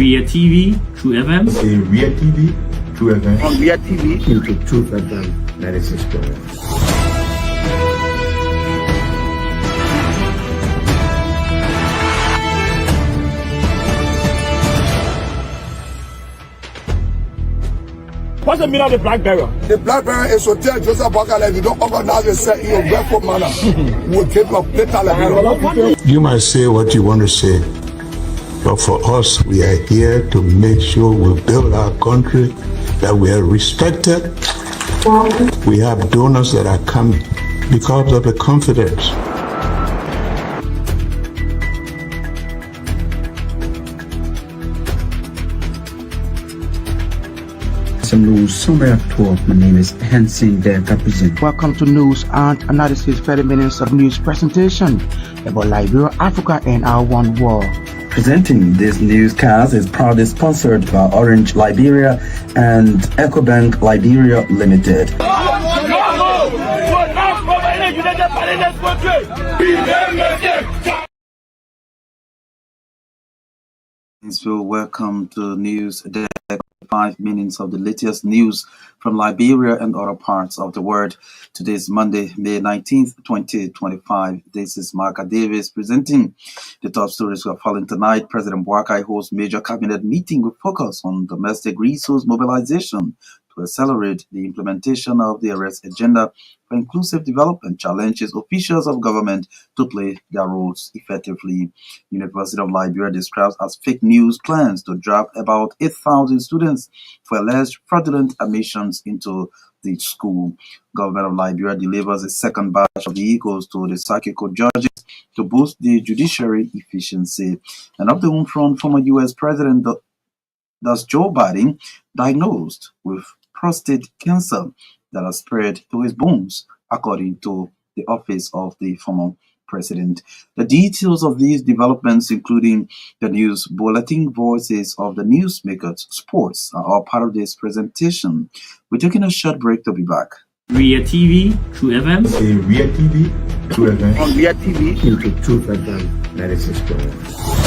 Ria TV, True FM. Say Ria TV, True FM. On Ria TV, into True FM 96.1. What's the meaning of the black barrier? The black barrier is to tell Joseph Walker if you don't organize yourself in a grateful manner, we'll take your data. You might say what you want to say, but for us, we are here to make sure we build our country, that we are respected. We have donors that are coming because of the confidence. News summary of 12. My name is Hansen Der Captain. Welcome to News and Analysis 30 minutes of news presentation about Liberia, Africa, and our one world. Presenting this newscast is proudly sponsored by Orange Liberia and EcoBank Liberia Limited. So welcome to News Deck. 5 minutes of the latest news from Liberia and other parts of the world. Today is Monday, May 19th, 2025. This is Marka Davis presenting the top stories we are following tonight. President Bwakai holds major cabinet meeting with focus on domestic resource mobilization to accelerate the implementation of the arrest agenda for inclusive development, challenges officials of government to play their roles effectively. University of Liberia describes as fake news plans to draft about 8,000 students for alleged fraudulent admissions into the school. Government of Liberia delivers a second batch of vehicles to the circuit court judges to boost the judiciary efficiency. And up the home front, former U.S. President thus Joe Biden diagnosed with prostate cancer that has spread to his bones, according to the office of the former president. The details of these developments, including the news bulletin, voices of the newsmakers, sports, are all part of this presentation. We're taking a short break to be back. Ria TV, True FM. Say Ria TV, True FM. On Ria TV, into True FM 96.1.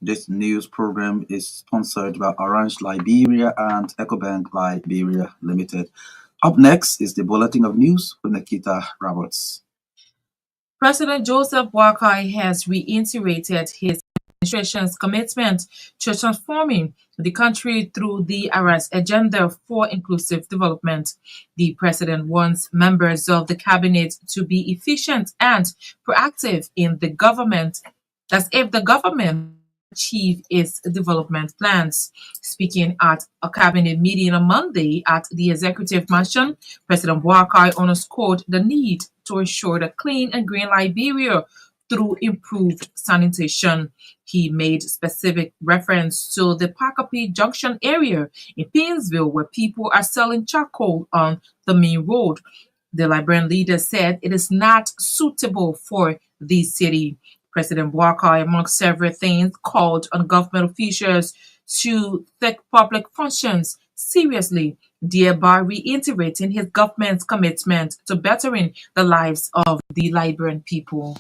This news program is sponsored by Orange Liberia and EcoBank Liberia Limited. Up next is the Bulletin of News with Naketa Roberts. President Joseph Boakai has reiterated his administration's commitment to transforming the country through the arrest agenda for inclusive development. The president wants members of the cabinet to be efficient and proactive in the government, as if the government achieve its development plans. Speaking at a cabinet meeting on Monday at the Executive Mansion, President Boakai underscored the need to ensure a clean and green Liberia through improved sanitation. He made specific reference to the Pakapi Junction area in Painesville, where people are selling charcoal on the main road. The Liberian leader said it is not suitable for the city. President Bwakai, among several things, called on government officials to take public functions seriously, thereby reiterating his government's commitment to bettering the lives of the Liberian people.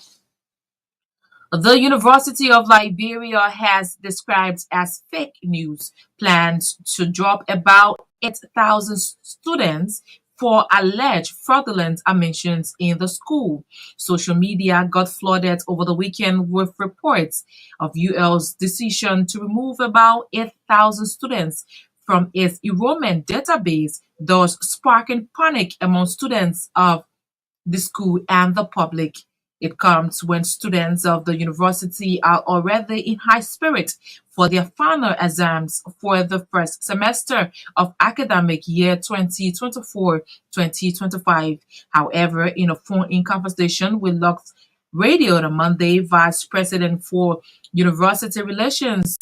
The University of Liberia has described as fake news plans to drop about 8,000 students for alleged fraudulent admissions in the school. Social media got flooded over the weekend with reports of UL's decision to remove about 8,000 students from its enrollment database, thus sparking panic among students of the school and the public. It comes when students of the university are already in high spirit for their final exams for the first semester of academic year 2024-2025. However, in a phone-in conversation with Lux Radio on Monday, Vice President for University Relations,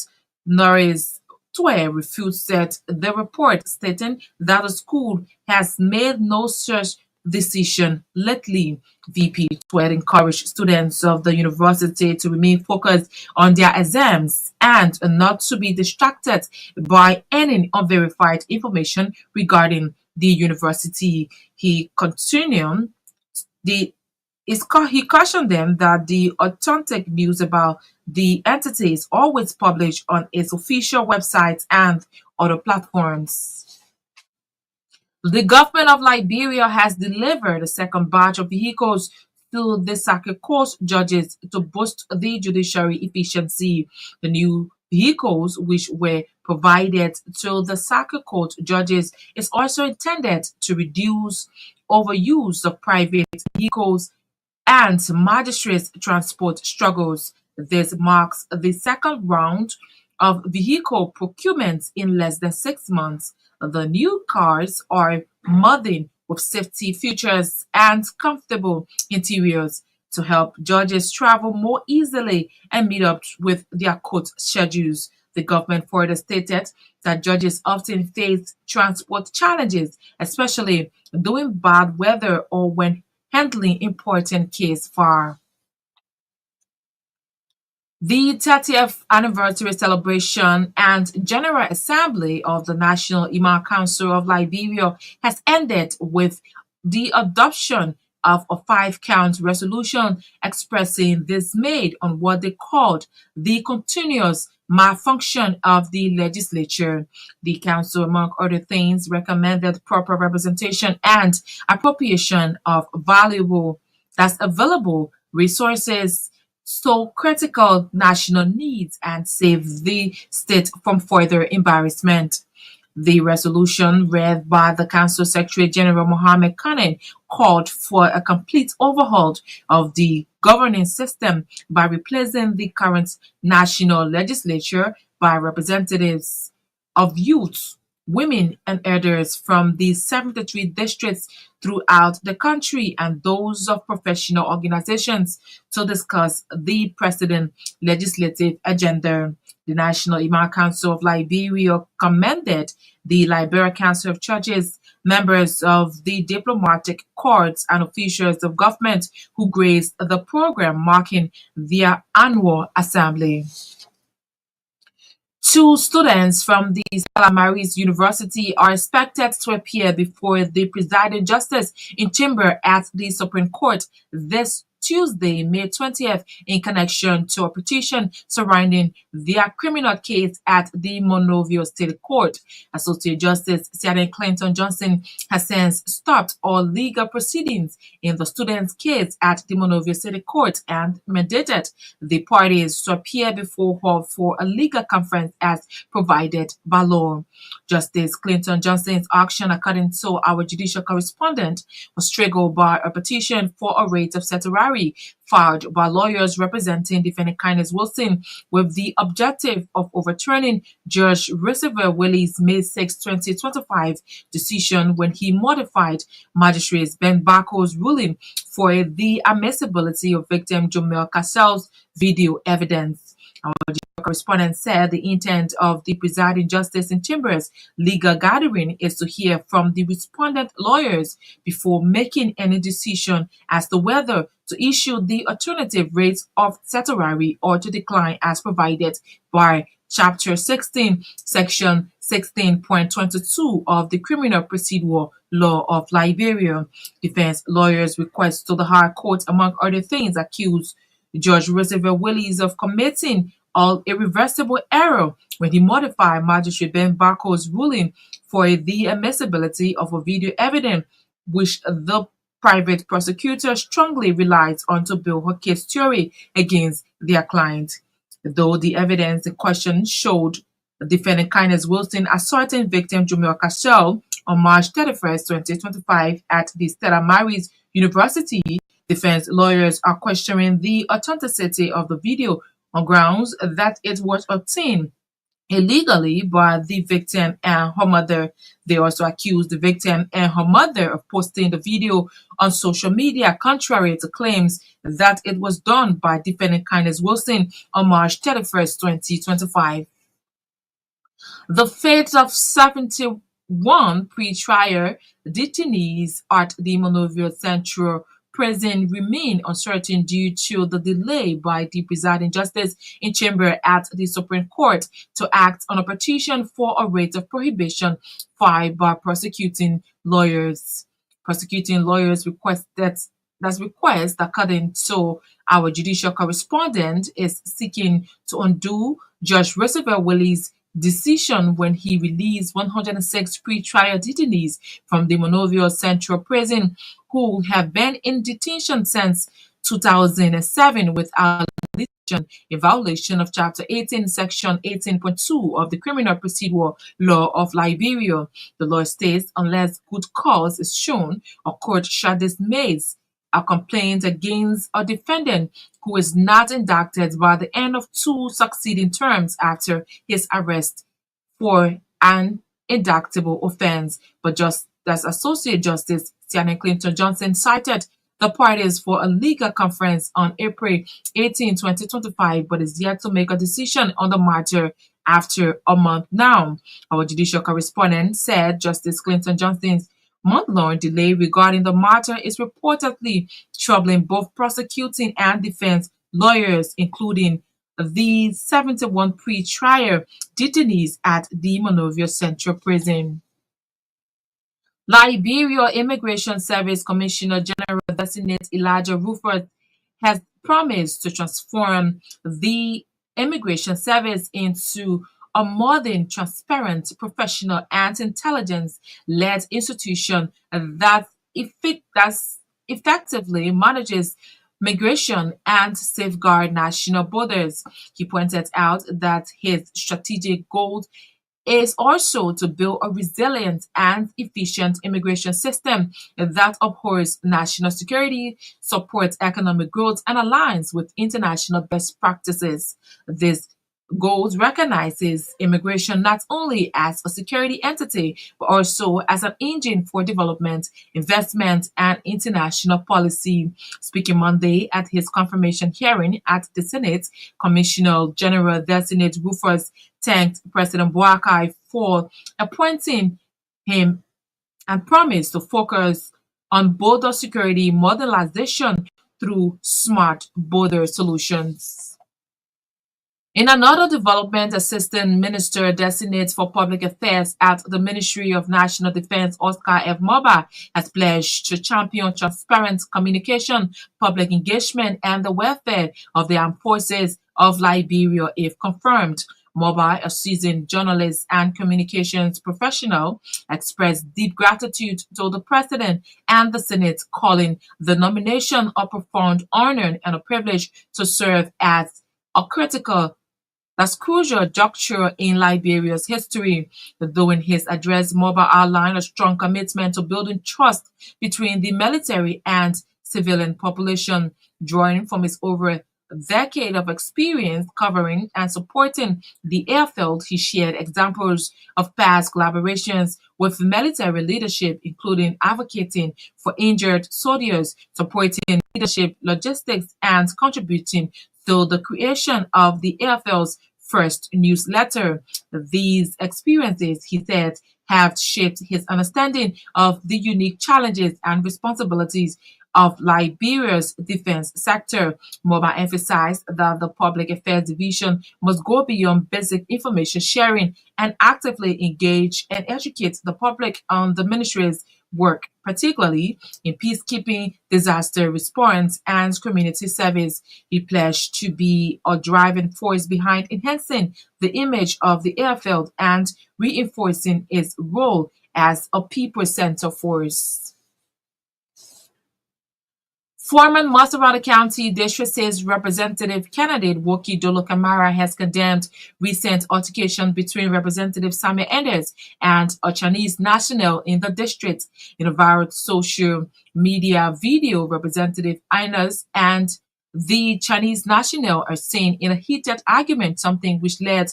Norris Twe, refuted the report, stating that the school has made no such decision lately. VP Twe encouraged students of the university to remain focused on their exams and not to be distracted by any unverified information regarding the university. He continued He cautioned them that the authentic news about the entity is always published on its official website and other platforms. The government of Liberia has delivered a second batch of vehicles to the circuit court judges to boost the judiciary efficiency. The new vehicles, which were provided to the circuit court judges, is also intended to reduce overuse of private vehicles and magistrates' transport struggles. This marks the second round of vehicle procurement in less than 6 months. The new cars are modern with safety features and comfortable interiors to help judges travel more easily and meet up with their court schedules. The government further stated that judges often face transport challenges, especially during bad weather or when handling important case file. The 30th anniversary celebration and General Assembly of the National Imam Council of Liberia has ended with the adoption of a 5-count resolution expressing dismay on what they called the continuous malfunction of the legislature. The council, among other things, recommended proper representation and appropriation of available resources so critical national needs and save the state from further embarrassment. The resolution, read by the Council Secretary General Mohammed Kane, called for a complete overhaul of the governing system by replacing the current national legislature by representatives of youth, women, and elders from the 73 districts throughout the country and those of professional organizations to discuss the precedent legislative agenda. The National Imam Council of Liberia commended the Liberia Council of Churches, members of the diplomatic corps, and officials of government who graced the program marking their annual assembly. 2 students from the Stella Maris University are expected to appear before the presiding justice in chamber at the Supreme Court this Tuesday, May 20th, in connection to a petition surrounding their criminal case at the Monrovia State Court. Associate Justice Seaton Clinton Johnson has since stopped all legal proceedings in the students' case at the Monrovia State Court and mandated the parties to appear before her for a legal conference as provided by law. Justice Clinton Johnson's action, according to our judicial correspondent, was triggered by a petition for a rate of certiorari filed by lawyers representing defendant Kenneth Wilson with the objective of overturning Judge Roosevelt Willie's May 6, 2025 decision when he modified Magistrate Ben Bako's ruling for the admissibility of victim Jomel Cassell's video evidence. Our correspondent said the intent of the presiding justice in Chambers legal gathering is to hear from the respondent lawyers before making any decision as to whether to issue the alternative rates of certiorari or to decline as provided by Chapter 16, Section 16.22 of the Criminal Procedure Law of Liberia. Defense lawyers request to the High Court, among other things, accuse Judge Roosevelt Willis of committing an irreversible error when he modified Magistrate Ben Bako's ruling for the admissibility of a video evidence, which the private prosecutor strongly relies on to build her case theory against their client. Though the evidence in question showed defendant Kenneth Wilson assaulting victim Jomel Cassell on March 31st, 2025 at the Stella Maris University, defense lawyers are questioning the authenticity of the video on grounds that it was obtained illegally by the victim and her mother. They also accused the victim and her mother of posting the video on social media, contrary to claims that it was done by defendant Kenneth Wilson on March 31st, 2025. The fate of 71 pre-trial detainees at the Monrovia Central Prison remain uncertain due to the delay by the presiding justice in chamber at the Supreme Court to act on a petition for a writ of prohibition filed by prosecuting lawyers. Prosecuting lawyers requested request, according to our judicial correspondent, is seeking to undo Judge Roosevelt Willie's decision when he released 106 pre-trial detainees from the Monrovia Central Prison who have been in detention since 2007 without detention in violation of Chapter 18, Section 18.2 of the Criminal Procedure Law of Liberia. The law states unless good cause is shown, a court shall dismiss a complaint against a defendant who is not indicted by the end of 2 succeeding terms after his arrest for an indictable offense. But just as Associate Justice Tiana Clinton Johnson cited the parties for a legal conference on April 18, 2025, but is yet to make a decision on the matter after a month now. Our judicial correspondent said Justice Clinton Johnson's month-long delay regarding the matter is reportedly troubling both prosecuting and defense lawyers, including the 71 pre-trial detainees at the Monrovia Central Prison. Liberia Immigration Service Commissioner General Designate Elijah Rufus has promised to transform the immigration service into a modern, transparent, professional, and intelligence-led institution that effectively manages migration and safeguard national borders. He pointed out that his strategic goal is also to build a resilient and efficient immigration system that upholds national security, supports economic growth, and aligns with international best practices. This goals recognizes immigration not only as a security entity, but also as an engine for development, investment, and international policy. Speaking Monday at his confirmation hearing at the Senate, Commissioner General Designate Rufus thanked President Boakai for appointing him and promised to focus on border security modernization through smart border solutions. In another development, Assistant Minister Designate for Public Affairs at the Ministry of National Defense, Oscar F. Moba, has pledged to champion transparent communication, public engagement, and the welfare of the armed forces of Liberia if confirmed. Moba, a seasoned journalist and communications professional, expressed deep gratitude to the President and the Senate, calling the nomination a profound honor and a privilege to serve as a crucial juncture in Liberia's history. Though in his address, Moba outlined a strong commitment to building trust between the military and civilian population, drawing from his over a decade of experience covering and supporting the airfield. He shared examples of past collaborations with military leadership, including advocating for injured soldiers, supporting leadership logistics, and contributing to the creation of the airfield's first newsletter. These experiences, he said, have shaped his understanding of the unique challenges and responsibilities of Liberia's defense sector. Moba emphasized that the Public Affairs Division must go beyond basic information sharing and actively engage and educate the public on the ministry's work, particularly in peacekeeping, disaster response, and community service. He pledged to be a driving force behind enhancing the image of the airfield and reinforcing its role as a people-centered force. Former Maserati County District's representative candidate Woki Dolo Kamara has condemned recent altercation between Representative Samuel Enders and a Chinese national in the district. In a viral social media video, Representative Enders and the Chinese national are seen in a heated argument, something which led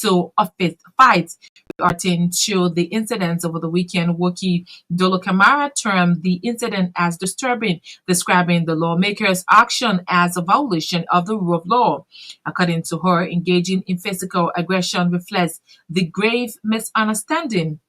to a fifth fight. Regarding to the incidents over the weekend, Woki Dolo Kamara termed the incident as disturbing, describing the lawmakers' action as a violation of the rule of law. According to her, engaging in physical aggression reflects the grave misunderstanding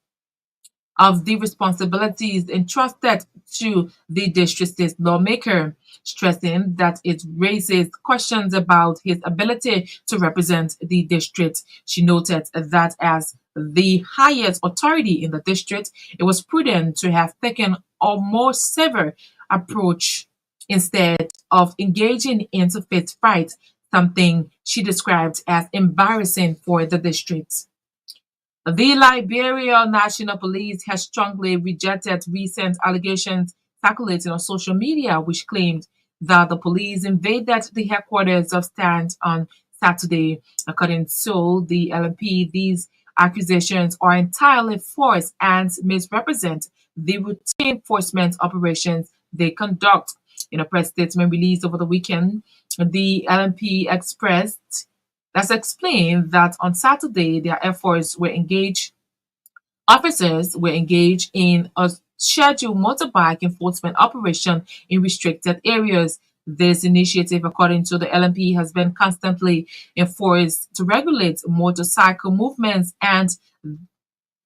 of the responsibilities entrusted to the district's lawmaker, stressing that it raises questions about his ability to represent the district. She noted that as the highest authority in the district, it was prudent to have taken a more severe approach instead of engaging into fist fights, something she described as embarrassing for the district. The Liberia National Police has strongly rejected recent allegations circulating on social media, which claimed that the police invaded the headquarters of STAND on Saturday. According to the LNP, these accusations are entirely false and misrepresent the routine enforcement operations they conduct. In a press statement released over the weekend, the LNP explained that on Saturday their officers were engaged in a scheduled motorbike enforcement operation in restricted areas. This initiative, according to the LNP, has been constantly enforced to regulate motorcycle movements and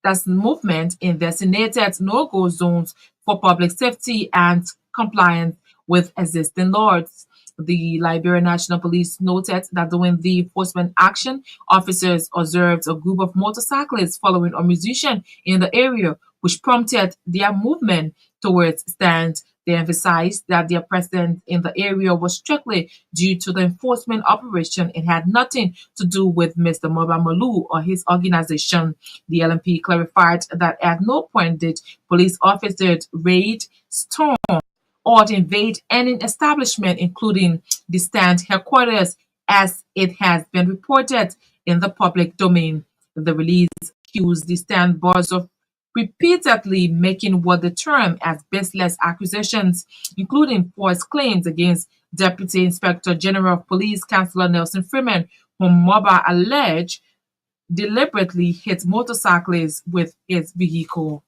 that's movement in designated no-go zones for public safety and compliance with existing laws. The Liberia National Police noted that during the enforcement action, officers observed a group of motorcyclists following a musician in the area, which prompted their movement towards STAND. They emphasized that their presence in the area was strictly due to the enforcement operation and had nothing to do with Mr. Moba Malu or his organization. The LNP clarified that at no point did police officers raid, storm, or invade any establishment, including the STAND headquarters, as it has been reported in the public domain. The release accused the STAND boss of repeatedly making what they term as baseless accusations, including false claims against Deputy Inspector General of Police Councillor Nelson Freeman, whom Moba alleged deliberately hit motorcyclists with his vehicle.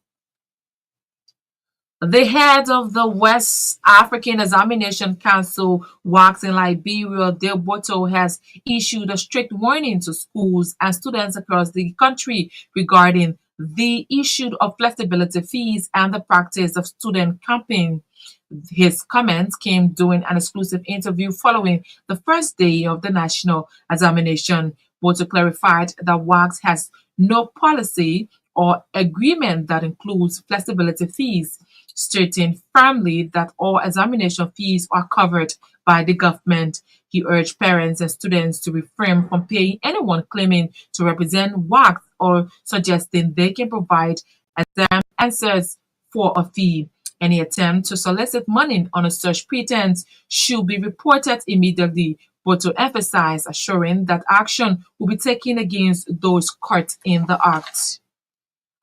The head of the West African Examination Council, WACS in Liberia, Del Boto, has issued a strict warning to schools and students across the country regarding the issue of flexibility fees and the practice of student camping. His comments came during an exclusive interview following the first day of the national examination. Boto clarified that WACS has no policy or agreement that includes flexibility fees, stating firmly that all examination fees are covered by the government. He urged parents and students to refrain from paying anyone claiming to represent WACS or suggesting they can provide exam answers for a fee. Any attempt to solicit money on a such pretense should be reported immediately, but to emphasize, assuring that action will be taken against those caught in the act.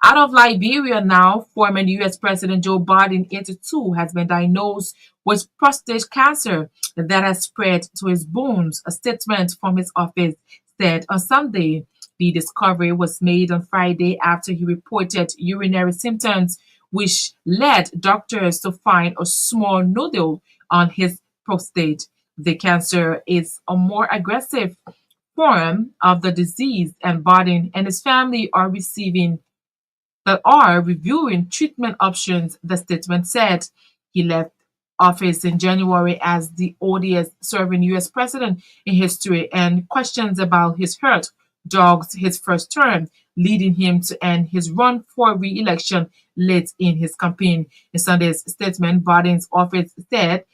Out of Liberia now, former U.S. President Joe Biden, 82, has been diagnosed with prostate cancer that has spread to his bones. A statement from his office said on Sunday. The discovery was made on Friday after he reported urinary symptoms, which led doctors to find a small nodule on his prostate. The cancer is a more aggressive form of the disease, and Biden and his family are reviewing treatment options, the statement said. He left office in January as the oldest serving U.S. president in history, and questions about his health dogged his first term, leading him to end his run for re-election late in his campaign. In Sunday's statement, Biden's office said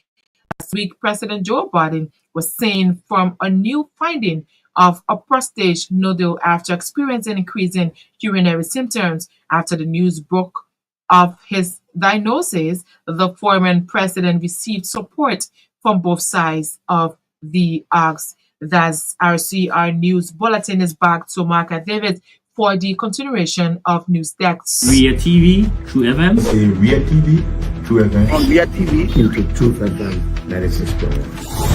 last week President Joe Biden was seen from a new finding of a prostate nodule after experiencing increasing urinary symptoms. After the news broke of his diagnosis, the former president received support from both sides of the axe. Thus, RCR News Bulletin is back to Marka Davis for the continuation of news decks. Ria TV, True FM. Ria TV, True FM. On Ria TV. Into Truth FM 96.1.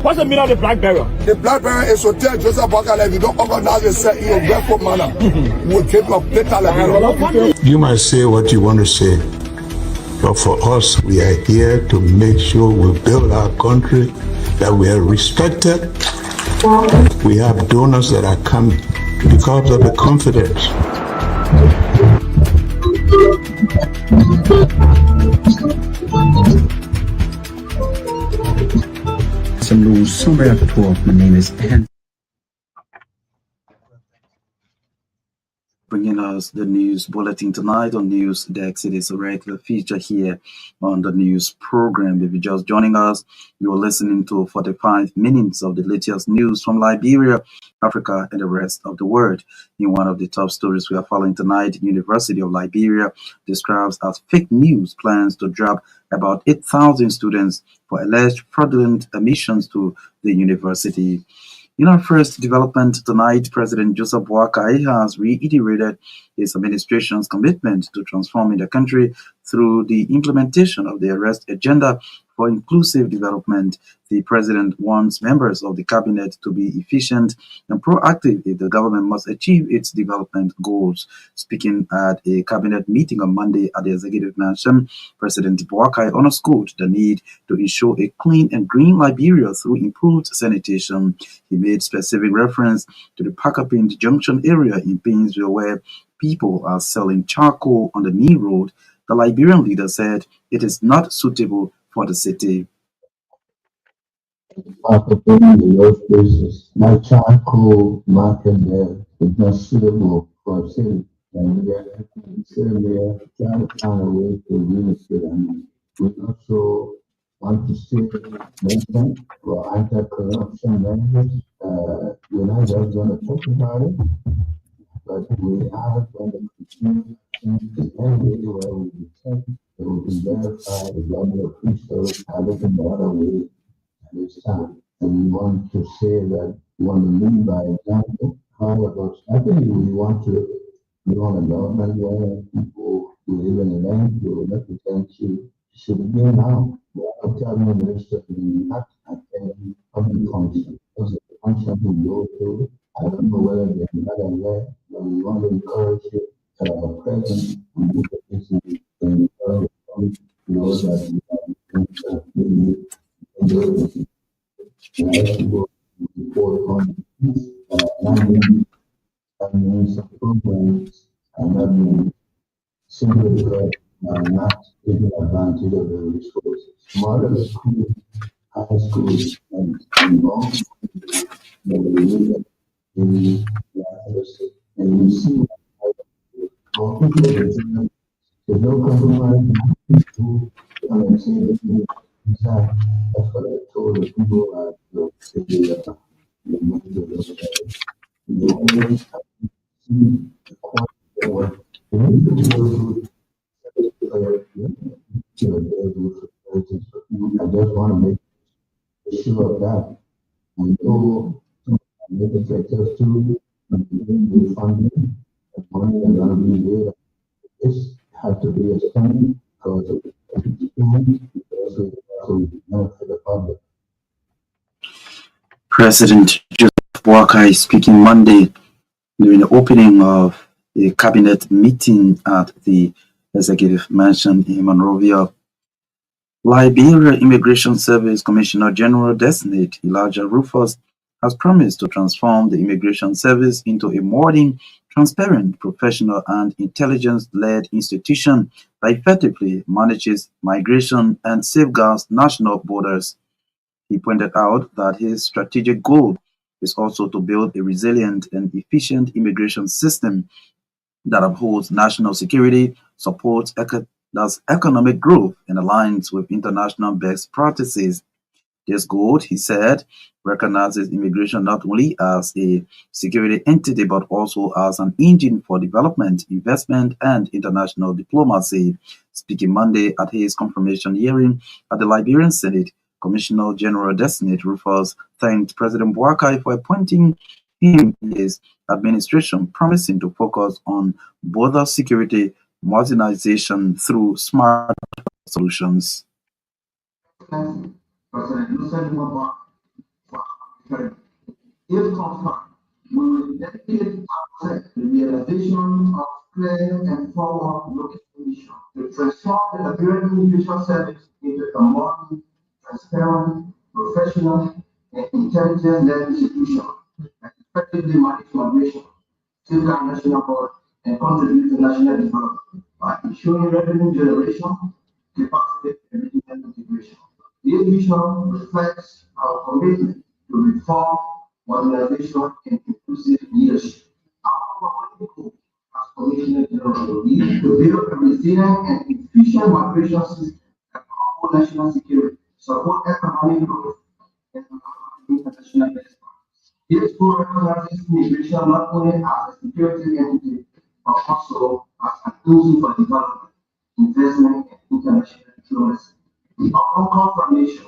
What's the meaning of the black barrel? The black barrel is to tell Joseph Bakala, if you don't organize yourself in your grateful manner, we'll take your later level. You might say what you want to say, but for us, we are here to make sure we build our country, that we are respected. We have donors that are coming because of the confidence. Some news summary at 12. My name is Hen. bringing us the news bulletin tonight on News Desk. It is a regular feature here on the news program. If you're just joining us, you're listening to 45 minutes of the latest news from Liberia, Africa, and the rest of the world. In one of the top stories we are following tonight, University of Liberia describes as fake news plans to drop about 8,000 students for alleged fraudulent admissions to the university. In our first development tonight, President Joseph Boakai has reiterated his administration's commitment to transforming the country through the implementation of the arrest agenda for inclusive development. The president wants members of the cabinet to be efficient and proactive if the government must achieve its development goals. Speaking at a cabinet meeting on Monday at the Executive Mansion, President Boakai underscored the need to ensure a clean and green Liberia through improved sanitation. He made specific reference to the Pakapint Junction area in Painesville where people are selling charcoal on the main road. The Liberian leader said it is not suitable for the city. In those places, my charcoal market there is not suitable for a city. And we are trying to find a way to relocate. And we also want to see movement for anti-corruption measures. We're not just going to talk about it, but we are going to continue in every way where we detect that we can verify the level of officials are looking the other way at this time. And we want to say that we want to lead by example. However, I think we want to government where people who live in the land will represent you should be now. We are telling the minister to not attend public function. Because the function we go to, I don't know whether they're not aware, but we want to encourage you present and do the business and encourage the know that we have to report on means of programs and that means simply because not taking advantage of the resources. Smaller schools, high schools, and all and we see how people there's no compromise who that's what I told the people you always have to see the quality I just want to make sure of that. I know make it sectors too, the funding, the money is going to be there. This has to be a standing because of the benefit the public. President Joseph Boakai speaking Monday during the opening of a cabinet meeting at the Executive Mansion in Monrovia. Liberia Immigration Service Commissioner General Designate Elijah Rufus has promised to transform the immigration service into a modern, transparent, professional, and intelligence-led institution that effectively manages migration and safeguards national borders. He pointed out that his strategic goal is also to build a resilient and efficient immigration system that upholds national security, supports economic growth, and aligns with international best practices. This goal, he said, recognizes immigration not only as a security entity but also as an engine for development, investment, and international diplomacy. Speaking Monday at his confirmation hearing at the Liberian Senate, Commissioner General Designate Rufus thanked President Boakai for appointing him in his administration, promising to focus on border security modernization through smart solutions. If confirmed, we will dedicate ourselves to the realization of clear and forward-looking mission to transform the Liberian Immigration Service into a modern, transparent, professional, and intelligence-led institution that effectively manage migration, safeguard national borders, and contribute to national development by ensuring revenue generation, capacity, and regional integration. This vision reflects our commitment to reform, modernization, and inclusive leadership. Our goal as Commissioner General to build a resilient and efficient migration system that promote national security, support economic growth, and international best practice. This goal recognizes immigration not only as a security entity, but also as an engine for development, investment, and international diplomacy. Upon confirmation,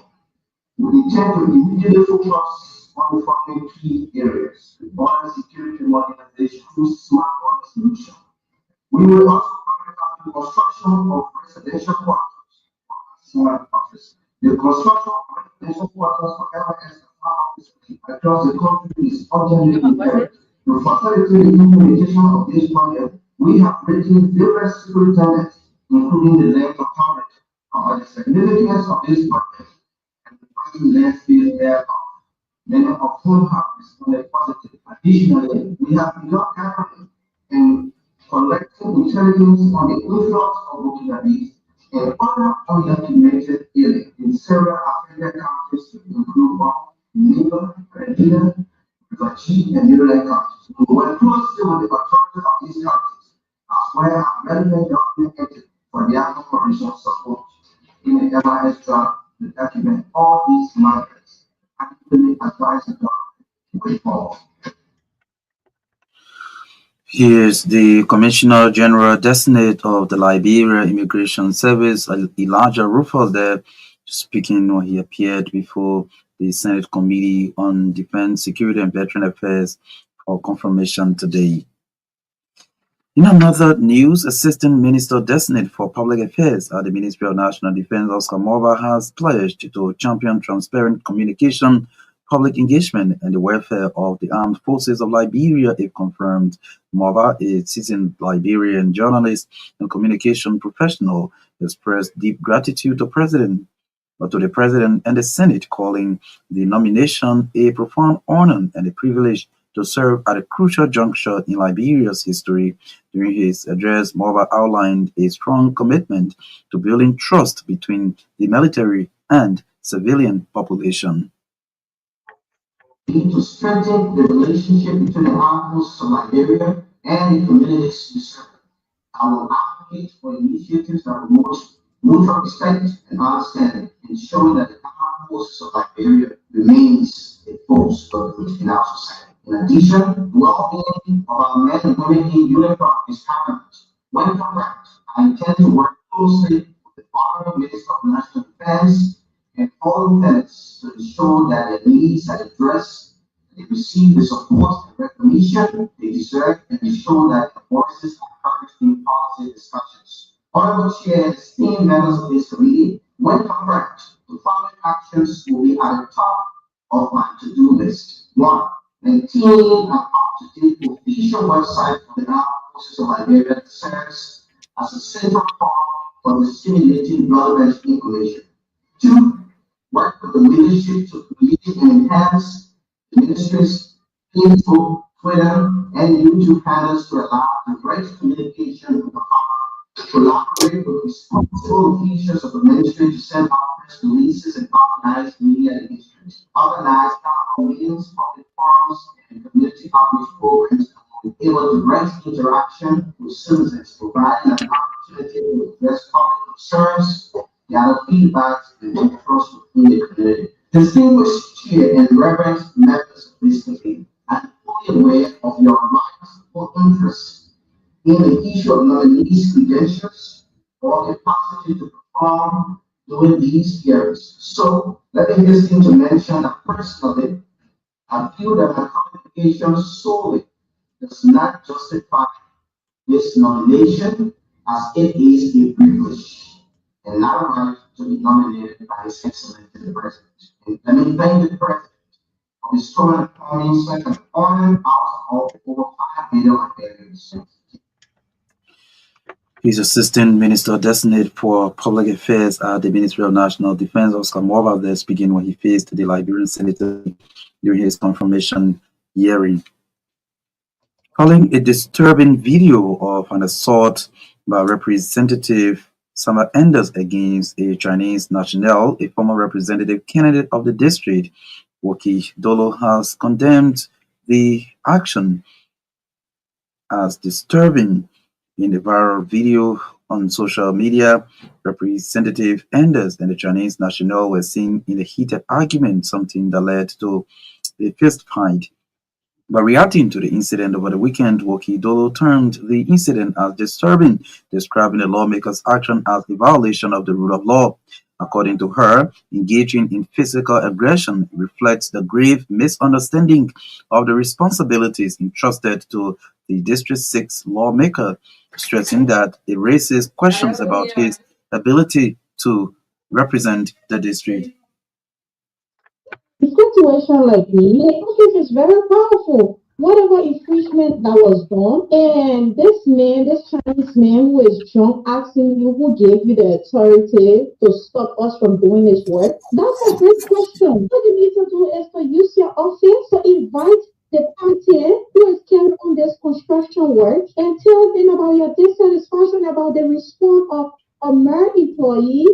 we intend to immediately focus on the following key areas: border security modernization through smart border solution. We will also prioritize the construction of residential quarters for smart office. The construction of residential quarters for LIS and smart offices across the country is urgently imperative. To facilitate the implementation of this project, we have written various superintendents, including the length of coverage, about the significance of this project and the value landscape thereof, many of whom have responded positively. Additionally, we have begun gathering and collecting intelligence on the influx of Burkinabes and other undocumented aliens in several affected countries, including Niger, Nigeria, Vachi, and Maryland countries. We work closely with the authorities of these countries, as well as relevant government entities for their operational support. In the MIS draft, to document all these matters and actively advise the government way forward. Here's the Commissioner General Designate of the Liberia Immigration Service, Elijah Rufus, there speaking when he appeared before the Senate Committee on Defense, Security, and Veteran Affairs for confirmation today. In another news, Assistant Minister Designate for Public Affairs at the Ministry of National Defense, Oscar Mova, has pledged to champion transparent communication, public engagement, and the welfare of the armed forces of Liberia if confirmed. Mova, a seasoned Liberian journalist and communication professional, expressed deep gratitude to the President and the Senate, calling the nomination a profound honor and a privilege to serve at a crucial juncture in Liberia's history. During his address, Mova outlined a strong commitment to building trust between the military and civilian population. To strengthen the relationship between the armed forces of Liberia and the communities we serve. I will advocate for initiatives that promote mutual respect and understanding, ensuring that the armed forces of Liberia remains a force for good in our society. In addition, well-being of our men and women in uniform is paramount. When correct, I intend to work closely with the Honorable Minister of National Defense and all lieutenants to ensure that their needs are addressed, they receive the support and recognition they deserve, and ensure that their voices are heard in policy discussions. Honorable Chair and esteemed members of this committee, when correct, the following actions will be at the top of my to-do list. 1. Maintain an up-to-date official website for the armed forces of Liberia that serves as a central point for disseminating relevant information. 2. Work with the leadership to create and enhance the ministry's Facebook, Twitter, and YouTube handles to allow direct communication with the public, collaborate with responsible officials of the ministry to send out press releases and organize media engagements, organize town meetings, public forums, and community outreach programs, and able to direct interaction with citizens, providing an opportunity to address public concerns, gather feedback, and build trust within the community. Distinguished Chair and reverend members of this committee, I am fully aware of your rightful interest in the issue of nominees' credentials or capacity to perform during these hearings. So let me just to mention that personally, I feel that my qualifications solely does not justify this nomination, as it is a privilege and not a right to be nominated by His Excellency the President. And let me thank the President for bestowing upon me such an honor out of over 5 million Liberians. He's Assistant Minister Designate for Public Affairs at the Ministry of National Defense, Oscar Mova, there speaking when he faced the Liberian Senator during his confirmation hearing. Calling a disturbing video of an assault by Representative Summer Enders against a Chinese national, a former representative candidate of the district, Woki Dolo has condemned the action as disturbing In the viral video on social media, Representative Anders and the Chinese national were seen in a heated argument, something that led to a fist fight. By reacting to the incident over the weekend, Woki Dolo termed the incident as disturbing, describing the lawmaker's action as a violation of the rule of law. According to her, engaging in physical aggression reflects the grave misunderstanding of the responsibilities entrusted to the District 6 lawmaker, stressing that it raises questions about his ability to represent the district. A situation like this, the office is very powerful. Whatever infringement that was done, and this man, this Chinese man who is drunk, asking you who gave you the authority to stop us from doing this work, that's a great question. What you need to do is to use your office to invite the party who is carrying on this construction work and tell them about your dissatisfaction about the response of a mere employee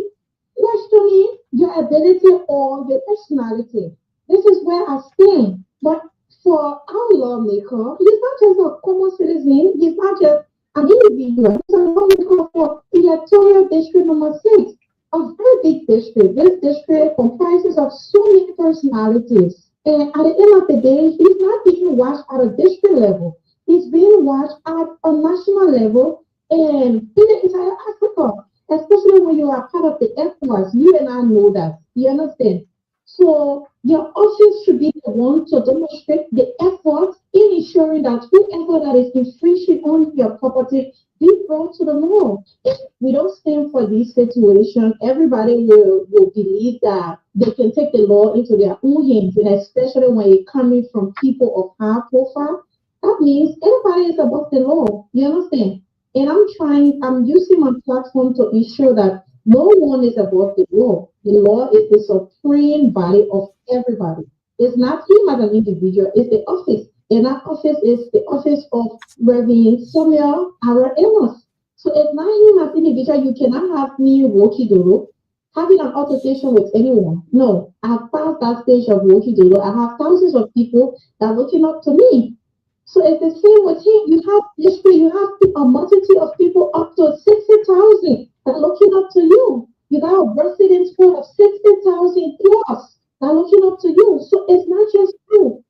questioning your ability or your personality. This is where I stand. But for our lawmaker, he's not just a common citizen, he's not just an individual, he's a lawmaker for electoral district number 6, a very big district. This district comprises of so many personalities. And at the end of the day, he's not being watched at a district level. He's being watched at a national level and in the entire Africa. Especially when you are part of the ECOWAS, you and I know that. You understand? So your office should be the one to demonstrate the effort in ensuring that whoever that is infringing on your property be brought to the law. If we don't stand for this situation, everybody will believe that they can take the law into their own hands, and especially when it's coming from people of high profile, that means everybody is above the law. You understand? And I'm using my platform to ensure that no one is above the law. The law is the supreme body of everybody. It's not him as an individual, it's the office. And that office is the office of Reverend Samuel Ara Amos. So it's not him as an individual. You cannot have me, Woki Dolo, having an altercation with anyone. No, I have passed that stage of Woki Dolo. I have thousands of people that are looking up to me. So it's the same with him. You have history, you have a multitude of people up to 60,000 that are looking up to you. You got a resident pool of 60,000 plus that are looking up to you. So it's not just you,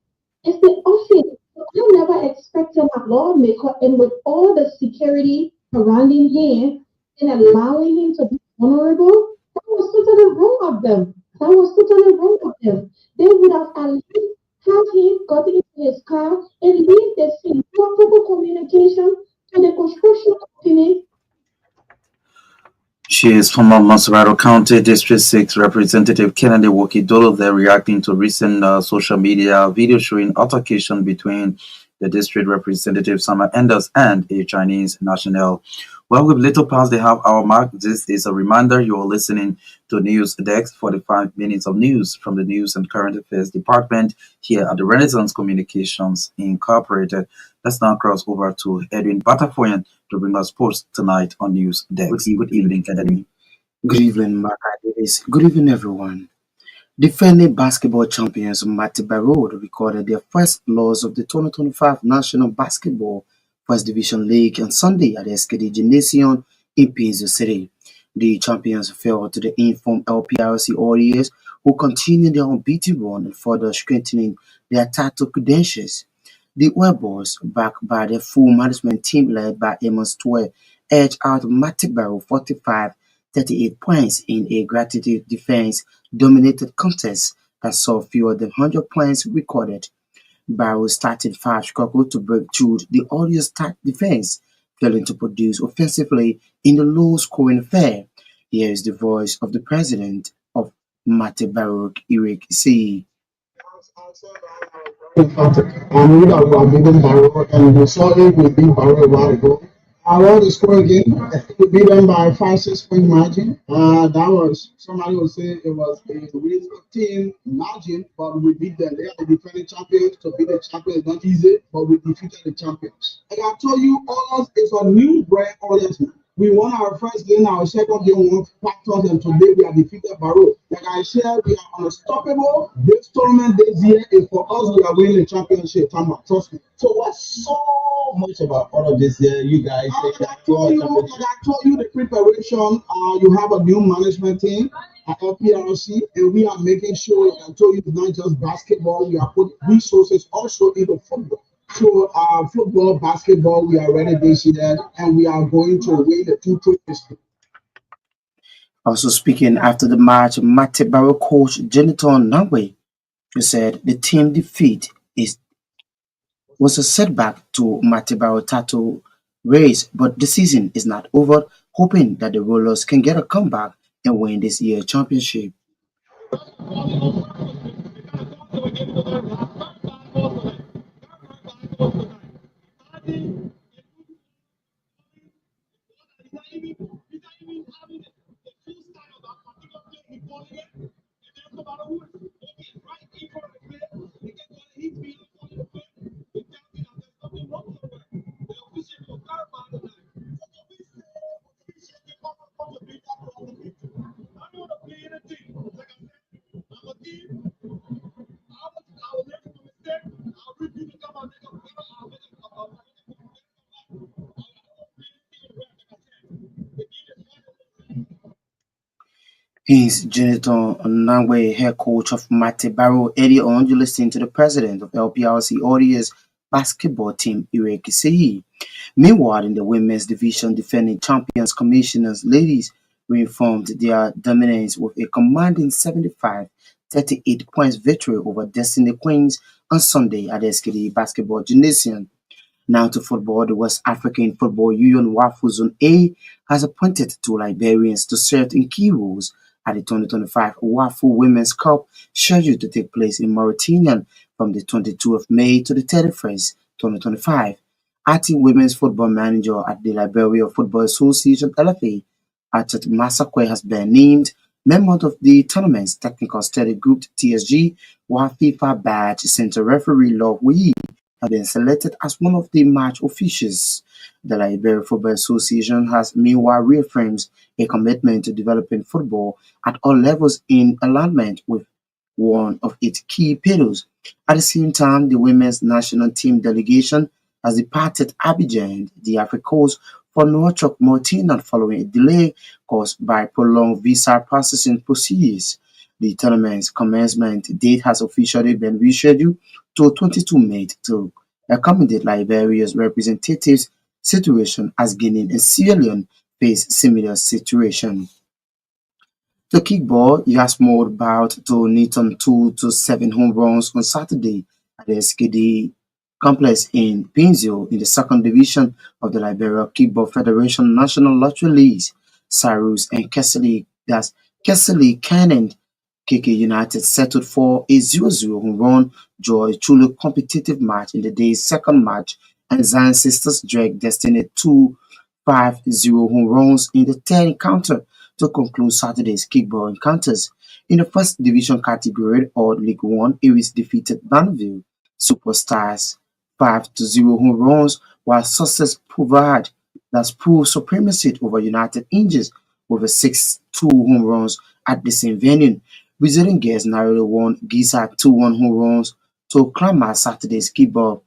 it's the office. I never expected a lawmaker, and with all the security surrounding him and allowing him to be vulnerable, that was totally wrong of them. That was totally wrong of them. They would have at least have him got into his car and leave the scene for proper communication to the construction company. She is former Monserrato County District 6 Representative Kennedy Woki Dolo there reacting to recent social media video showing altercation between the district representative Sama Enders and a Chinese national. Well, we've little past the half-hour mark. This is a reminder you are listening to News Desk, 45 minutes of news from the News and Current Affairs Department here at the Renaissance Communications Incorporated. Let's now cross over to Edwin Batafoyan to bring us sports tonight on News Desk. Good evening, Academy. Good evening, Marka Davis. Good evening, everyone. Defending basketball champions Myean recorded their first loss of the 2025 National Basketball First Division League on Sunday at the SKD Gymnasium in Pizzo City. The champions fell to the informed LPRC Warriors, who continued their unbeaten run and further strengthening their title credentials. The Webos, backed by their full management team led by Amos Twe, edged out Myean 45-38 points in a gratitude defense-dominated contest that saw fewer than 100 points recorded. Barrow's starting five struggled to break through the Warriors' tight defense, failing to produce offensively in the low-scoring affair. Here is the voice of the president of Myean, Eric C. We have beaten Barrow, and we saw it, we beat Barrow a while ago. I want to score again. We beat them by 5-6 point margin. That was, somebody would say it was a real team margin, but we beat them. They are the defending champions. To beat the champions is not easy, but we defeated the champions. Like I told you, Oilers is a new brand Oilers. We won our first game, our second game won factors, and today we are defeated Barrow. Like I said, we are unstoppable. This tournament this year is for us. We are winning the championship. Trust me. So what's so much about all of this? You guys, Like I told you, the preparation. You have a new management team at LPRC, and we are making sure. Like I told you, it's not just basketball. We are putting resources also into football. So, football, basketball, we are ready this year, and we are going to win the two trophies. Also speaking after the match, Mate Barrow coach Jonathan Nangwe said the team defeat was a setback to Mate Barrow title race, but the season is not over, hoping that the Rollers can get a comeback and win this year's championship. He's Jonathan Nangwe, head coach of Mate Barrow. Earlier on, you listened to the president of LPRC Audi's basketball team, Eric Seyi. Meanwhile, in the women's division, defending champions commissioners ladies reaffirmed their dominance with a commanding 75-38 points victory over Destiny Queens on Sunday at the SKD Basketball Gymnasium. Now to football, the West African Football Union WAFU Zone A has appointed two Liberians to serve in key roles at the 2025 WAFU Women's Cup scheduled to take place in Mauritania from the 22nd of May to the 31st, 2025. Acting women's football manager at the Liberia Football Association LFA, Achet Masakwe, has been named member of the tournament's technical study group TSG, while FIFA badge center referee Love Wee have been selected as one of the match officials. The Liberia Football Association has meanwhile reaffirmed a commitment to developing football at all levels in alignment with one of its key pillars. At the same time, the women's national team delegation has departed Abidjan, the Africa Coast, for Nouakchott, Mauritania following a delay caused by prolonged visa processing procedures. The tournament's commencement date has officially been rescheduled to 22 May to accommodate Liberia's representatives' situation as Guinea and Sierra Leone face similar situation. The kickball, Yasmod bowed to Newton 2-7 home runs on Saturday at the SKD complex in Pinzio in the second division of the Liberia Kickball Federation National Lottery Leagues. Cyrus and Kessley Cannon KK United settled for a 0-0 home run draw, a truly competitive match in the day's second match, and Zion Sisters dragged Destiny 2-5-0 home runs in the third encounter to conclude Saturday's kickball encounters. In the first division category, or League One, Aries defeated Banville Superstars 5-0 home runs, while Success proved supremacy over United Angels with a 6-2 home runs at the same venue. Visiting guests narrowly won Giza 2-1 home runs to climb Saturday's kickball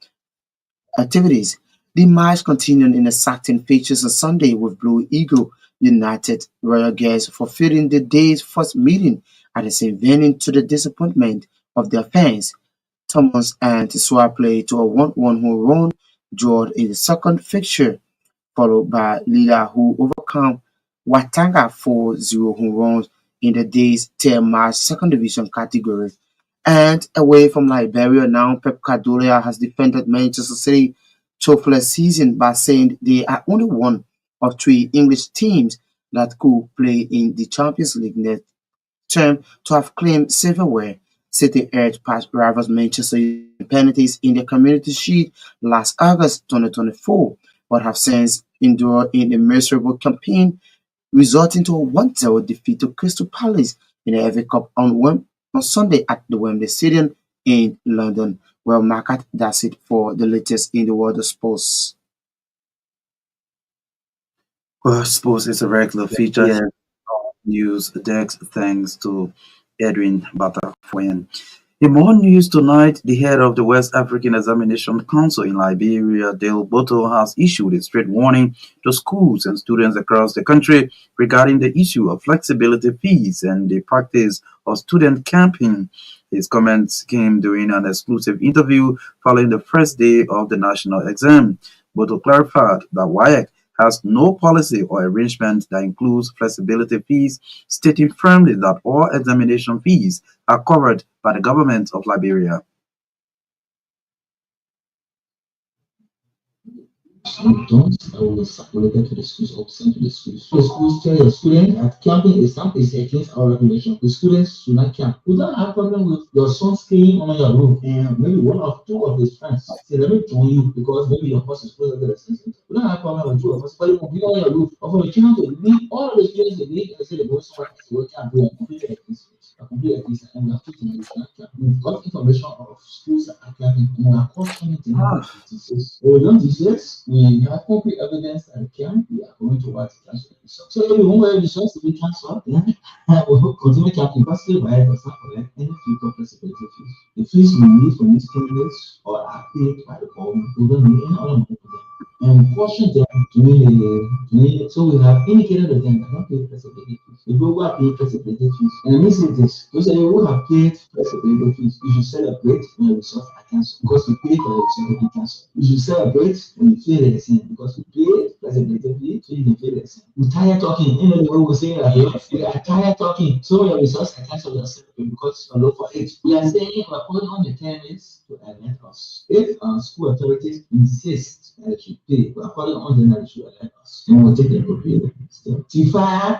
activities. The match continued in exciting features on Sunday with Blue Eagle United Royal Guests fulfilling the day's first meeting at the same venue to the disappointment of their fans. Thomas and Tisua played to a 1-1 home run draw in the second fixture, followed by Lila, who overcame Watanga 4-0 home runs in the day's third match second division category. And away from Liberia now, Pep Guardiola has defended Manchester City trophyless season by saying they are only one of three English teams that could play in the Champions League next term to have claimed silverware. City edged past rivals Manchester United penalties in the Community Shield last August 2024, but have since endured in a miserable campaign, resulting to a 1-0 defeat to Crystal Palace in the FA Cup on Sunday at the Wembley Stadium in London. Well, Marka, that's it for the latest in the world of sports. Well, I suppose it's a regular feature here on News Desk. Thanks to Edwin Batafoyen. In more news tonight, the head of the West African Examination Council in Liberia, Dale Boto, has issued a straight warning to schools and students across the country regarding the issue of flexibility fees and the practice of student camping. His comments came during an exclusive interview following the first day of the national exam. Boto clarified that WAEC has no policy or arrangement that includes flexibility fees, stating firmly that all examination fees are covered by the government of Liberia. Don't always related to the schools or sent to the schools. So schools tell your students that camping is against our regulation. The students should not camp. We don't have problem with your son staying on your roof and maybe one or two of his friends say, let me join you because maybe your horse is closer to the center. We don't have problem with two of us, but it will be on your roof. Or for the children to leave all of the students they leave and say they go somewhere else to work and do a complete against it. A complete against it. And we have to think that we've got information of schools that are camping and we are cautioning them about this. We don't do this. We have concrete evidence that we are going to work to cancel it. So if we want to resource to be cancelled, then we'll continue camping possibly by does not collect any future flexibility fees. The fees we need for these candidates or are paid by the government. We don't need any other money for them. And caution them so we have indicated to them that not pay flexibility fees. The people who are paying flexibility fees, and we say this, those who have paid flexibility fees, you should celebrate when your results are cancelled because we paid for your results to be cancelled. You should celebrate when you fail the exam because we paid flexibility fees so you can fail the exam. We're tired talking, you know the way we're saying that we are tired talking, so your results are cancelled because you look for it. We are saying we're putting on the terms to alert us. If school authorities insist that it should pay, we're calling on them that it should alert us. And we'll take the appropriate step.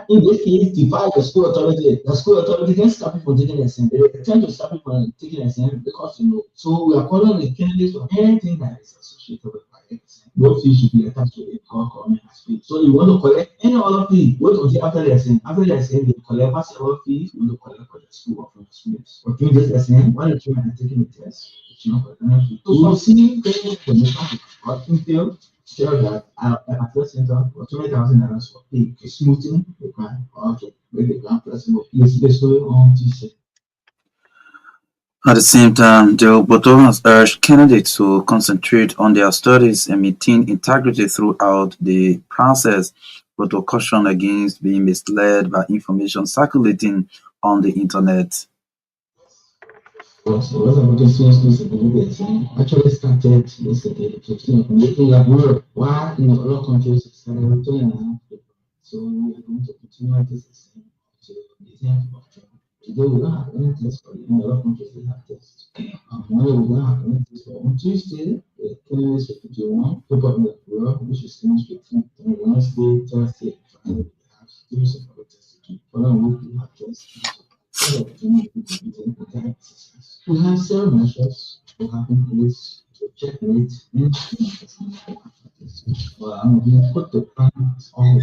In this case, defy the school authority. The school authority can stop you from taking the exam. They attempt to stop you from taking the exam because you know. So we are calling on the candidates for anything that is associated with the exam. No fee should be attached to it because government has paid. So you want to collect any other fee, wait until after the exam. After the exam, they collect whatever fees you want to collect for the school or for the students. But during this exam, while the children are taking the test, it's not for them. So we'll see information about field. Share that at first center for 20,000 for pay smoothing the crime. Okay, maybe the ground flexible. Yes, on T-shirt. At the same time, Joe Boto has urged candidates to concentrate on their studies and maintain integrity throughout the process, but to caution against being misled by information circulating on the internet. So what about the students actually started yesterday to making that work. Why in other countries it's 2.5 people. So we are going to continue this exam to the end of June. Today we don't have any test for in other countries they have tests. Tomorrow we don't have any test for on Tuesday, the candidates will do one paper on the work, which is chemistry. Then Wednesday, Thursday, Friday, we have series of other tests to do. For that week we have tests. We have several measures to have in place to checkmate any well, I'm going to put the plans on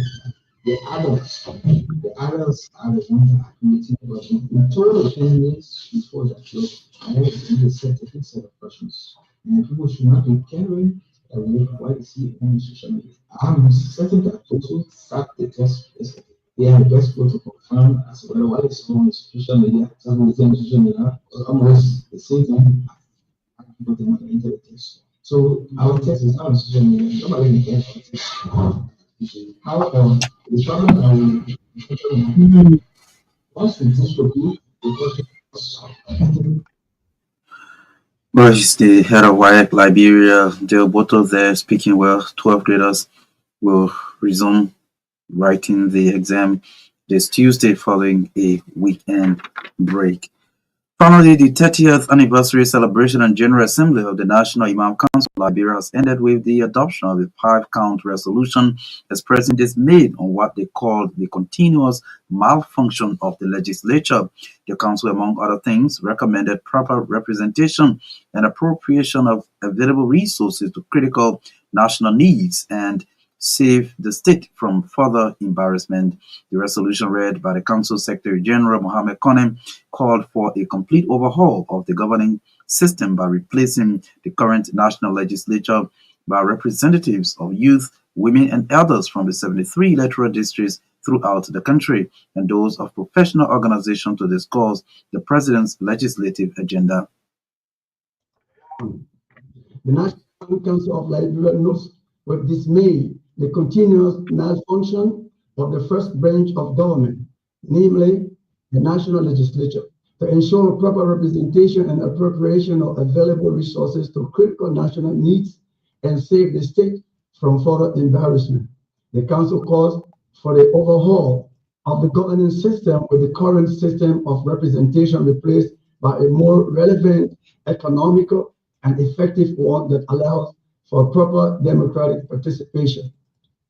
the adults. The adults are the ones that are committing the question. We told the candidates before that show, I have set a set of questions. And people should not be carrying away what they see on social media. I'm certain that also start the test yesterday. They are the best way to confirm as well what is on social media. Some of them on social media almost the same thing but they want to enter the test. So our test is not on social media. Nobody can get it. However, the problem that once we distribute Well, he's the head of WAEC Liberia, Dale Boto there speaking well. 12 graders will resume writing the exam this Tuesday following a weekend break. Finally, the 30th anniversary celebration and General Assembly of the National Imam Council of Liberia has ended with the adoption of a 5-count resolution expressing dismay on what they called the continuous malfunction of the legislature. The council, among other things, recommended proper representation and appropriation of available resources to critical national needs and save the state from further embarrassment. The resolution read by the Council Secretary General Mohammed Konem called for a complete overhaul of the governing system by replacing the current national legislature by representatives of youth women and elders from the 73 electoral districts throughout the country, and those of professional organizations to discuss the president's legislative agenda. The National Council of Liberia notes with dismay the continuous malfunction of the first branch of government, namely the national legislature, to ensure proper representation and appropriation of available resources to critical national needs and save the state from further embarrassment. The council calls for the overhaul of the governance system, with the current system of representation replaced by a more relevant, economical, and effective one that allows for proper democratic participation.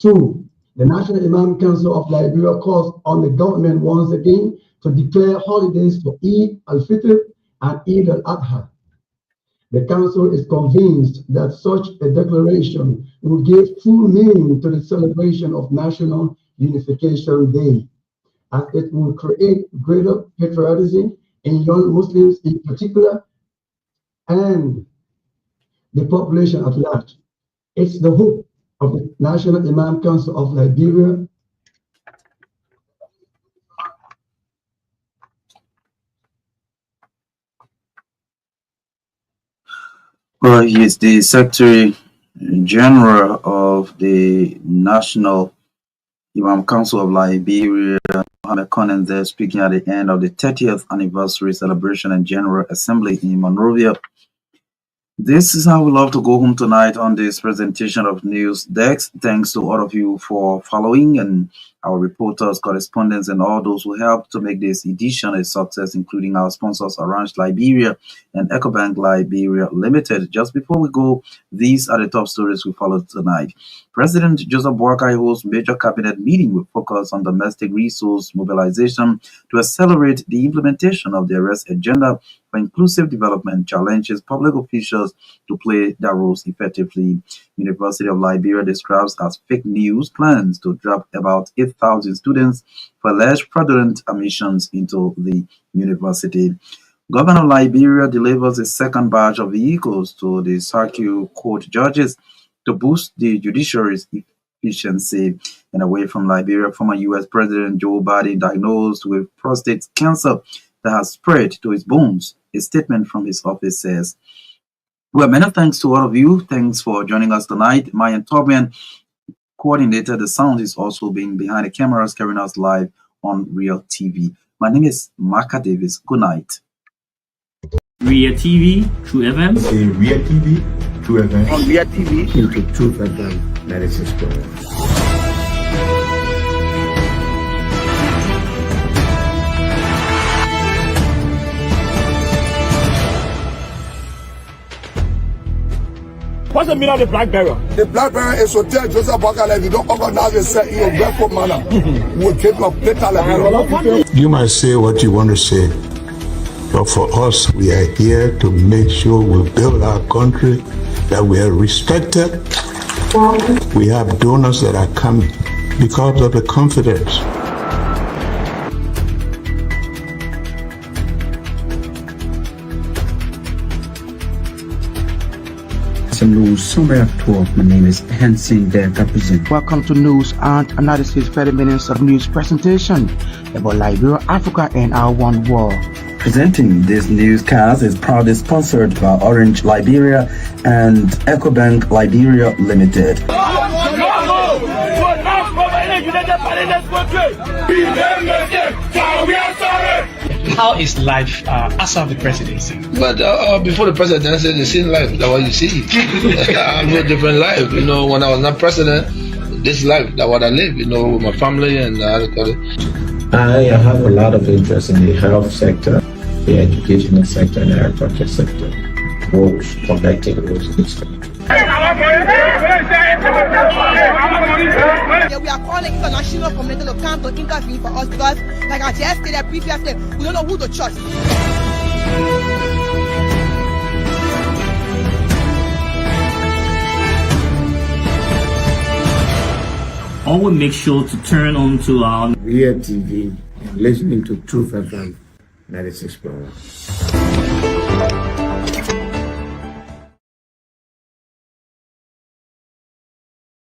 2, the National Imam Council of Liberia calls on the government once again to declare holidays for Eid al-Fitr and Eid al-Adha. The council is convinced that such a declaration will give full meaning to the celebration of National Unification Day, as it will create greater patriotism in young Muslims in particular and the population at large. It's the hope of the National Imam Council of Liberia Well, he is the Secretary General of the National Imam Council of Liberia, Mohammed Conan, there speaking at the end of the 30th anniversary celebration and General Assembly in Monrovia. This is how we love to go home tonight on this presentation of News Desk. Thanks to all of you for following, and our reporters, correspondents, and all those who helped to make this edition a success, including our sponsors, Orange Liberia and EcoBank Liberia Limited. Just before we go, these are the top stories we followed tonight. President Joseph Boakai holds major cabinet meeting with focus on domestic resource mobilization to accelerate the implementation of the arrest agenda for inclusive development, challenges public officials to play their roles effectively. University of Liberia describes as fake news plans to drop about 8,000 students for alleged fraudulent admissions into the university. Governor of Liberia delivers a second batch of vehicles to the circuit court judges to boost the judiciary's efficiency. And away from Liberia, former U.S. President Joe Biden diagnosed with prostate cancer that has spread to his bones. A statement from his office says, well, many thanks to all of you. Thanks for joining us tonight. Myean Torgbean coordinated the sound, is also being behind the cameras, carrying us live on Real TV. My name is Marka Davis. Good night. Real TV, True FM. See Real TV, True FM. On Real TV. Into True FM 96.1. What's the meaning of the black barrel? The black barrel is to tell Joseph Bakala, if you don't organize yourself in a grateful manner, we'll keep your data Liberia. You might say what you want to say, but for us, we are here to make sure we build our country, that we are respected. We have donors that are coming because of the confidence. News Summary 12. My name is Hansen Der Represent. Welcome to News and Analysis, 30 minutes of news presentation about Liberia, Africa, and our one world. Presenting this newscast is proudly sponsored by Orange Liberia and EcoBank Liberia Limited. How is life after the presidency? But before the presidency, the same life, that's what you see. I live a different life. You know, when I was not president, this life, that's what I live, you know, with my family and I have a lot of interest in the health sector, the educational sector, and the agriculture sector. Roads, connecting roads. Yeah, we are calling international community to come to intervene for us because, like I just stated previously, we don't know who to trust. Always make sure to turn on to our Real TV and listening to Truth FM 96.1.